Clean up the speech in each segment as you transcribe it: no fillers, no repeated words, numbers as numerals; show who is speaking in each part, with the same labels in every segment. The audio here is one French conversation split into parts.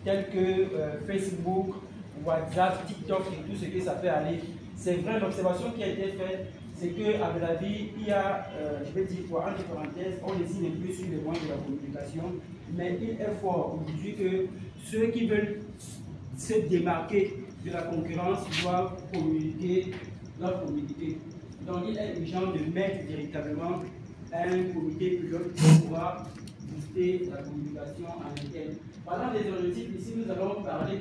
Speaker 1: tels que Facebook, WhatsApp, TikTok et tout ce que ça peut aller. C'est vrai, l'observation qui a été faite, c'est qu'à mon avis, il y a, je vais dire quoi, entre parenthèses, on décide plus sur les moyens de la communication, mais il est fort aujourd'hui que ceux qui veulent se démarquer de la concurrence doivent communiquer leur communauté. Donc il est urgent de mettre véritablement un comité pilote pour pouvoir booster la communication en interne. Parlant des objectifs, ici nous allons parler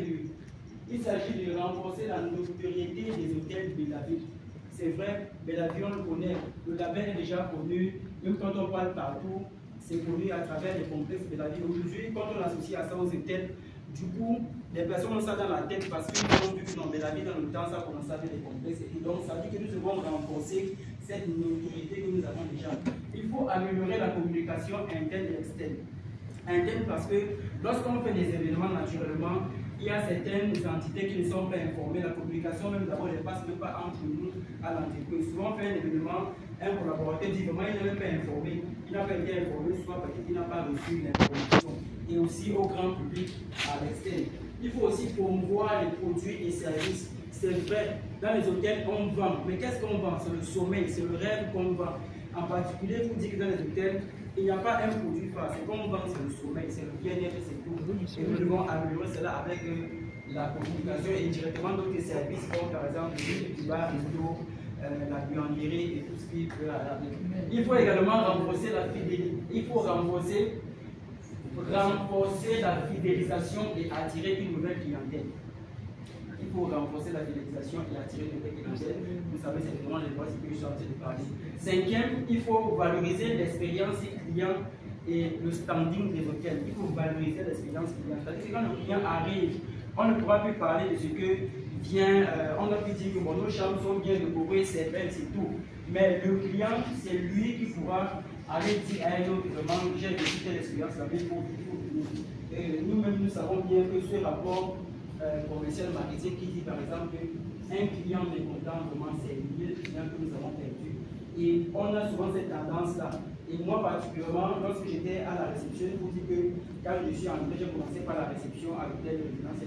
Speaker 1: il s'agit de renforcer la notoriété des hôtels Bellavie. C'est vrai, Bellavie on le connaît, le label est déjà connu, même quand on parle partout, c'est connu à travers les complexes Bellavie. Aujourd'hui, quand on associe à ça aux hôtels, du coup, les personnes ont ça dans la tête parce qu'ils ont vu que dans Bellavie, dans le temps, ça commence à faire des complexes. Et donc, ça veut dire que nous devons renforcer cette notoriété que nous avons déjà. Il faut améliorer la communication interne et externe. Interne parce que lorsqu'on fait des événements naturellement, il y a certaines entités qui ne sont pas informées. La communication même d'abord ne passe même pas entre nous à l'entreprise. Souvent on fait un événement, un collaborateur dit vraiment il n'est même pas informé, il n'a pas été informé, soit parce qu'il n'a pas reçu l'information. Et aussi au grand public à l'externe. Il faut aussi promouvoir les produits et services. C'est vrai, dans les hôtels on vend, mais qu'est-ce qu'on vend? C'est le sommeil, c'est le rêve qu'on vend. En particulier, il faut dire que dans les hôtels, il n'y a pas un produit phare. Ce qu'on vend, c'est le sommeil, c'est le bien-être, c'est tout. Et nous devons améliorer cela avec la communication et directement d'autres services, comme par exemple le bar, la buanderie et tout ce qui peut aller. Il faut également renforcer la fidélité. Il faut renforcer la fidélisation et attirer une nouvelle clientèle. Il faut renforcer la fidélisation et attirer une nouvelle clientèle. Vous savez, c'est vraiment les voies que je suis en train de parler. Cinquième, il faut valoriser l'expérience client et le standing des hôtels. Il faut valoriser l'expérience client. C'est-à-dire que quand le client arrive, on ne pourra plus parler de ce que vient, on a pu dire que bon, nos chambres sont bien décorées, c'est belle, c'est tout. Mais le client, c'est lui qui pourra aller dire à un autre, vraiment, j'ai vécu telle expérience, la vie pour nous-mêmes, nous savons bien que ce rapport commercial marketing qui dit par exemple qu'un client mécontent, vraiment, c'est 1000 clients que nous avons perdus. Et on a souvent cette tendance-là. Et moi, particulièrement, lorsque j'étais à la réception, je vous dis que quand je suis entré, j'ai commencé par la réception avec telle résidence.